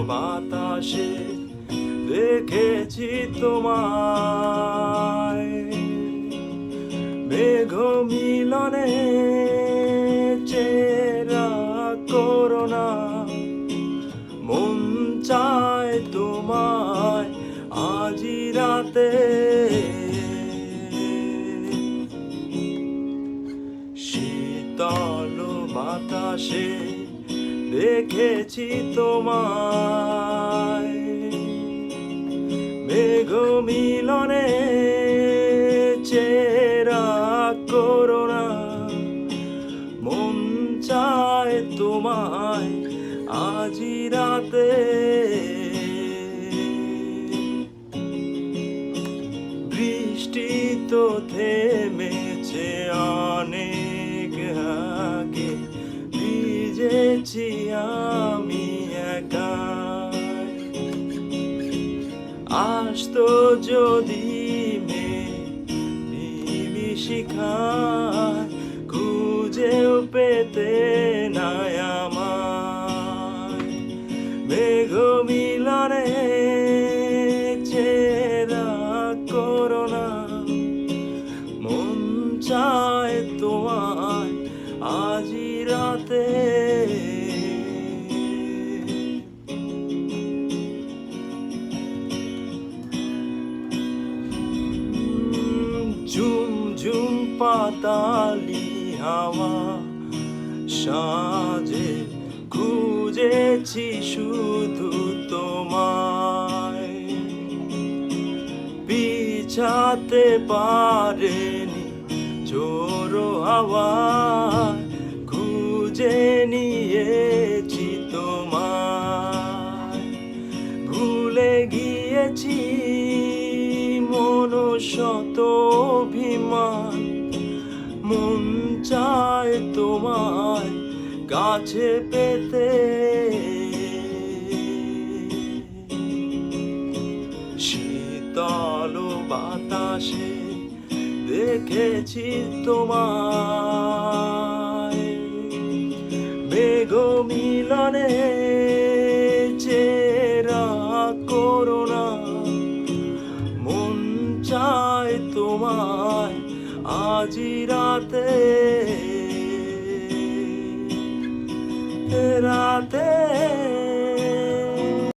বাতাসে দেখেছি তোমায়, মেঘ মিলনে চেরা করোনা, মন চায় তোমায় আজি রাতে। শীতল বাতাসে দেখেছি তোমায়, মেঘ মিলনে চেরা করোনা, মন চায় তোমায় আজি রাতে। বৃষ্টি তো থেমেছে অনেক আগে, ভিজেছি আমি একাই। আসতো যদি নিমিষিকায়, খুঁজেও পেতে নাই আমায়। মেঘ মিলনে চেরা করোনা, মন চায় তোমায় আজি রাতে। ঝুম ঝুম পাতালি হাওয়া সাজে, খুঁজেছি শুধু তোমায়। পিছাতে পারেনি ঝোড়ো হাওয়া, খুঁজে নিয়েছি তোমায়। ভুলে গিয়েছি মনশত অভিমান, মন চায় তোমায় কাছে পেতে। শীতল বাতাসে দেখেছি তোমায়, মেঘ মিলনে চেরা করোনা, মন চায় তোমায় আজি রাতে। রাতে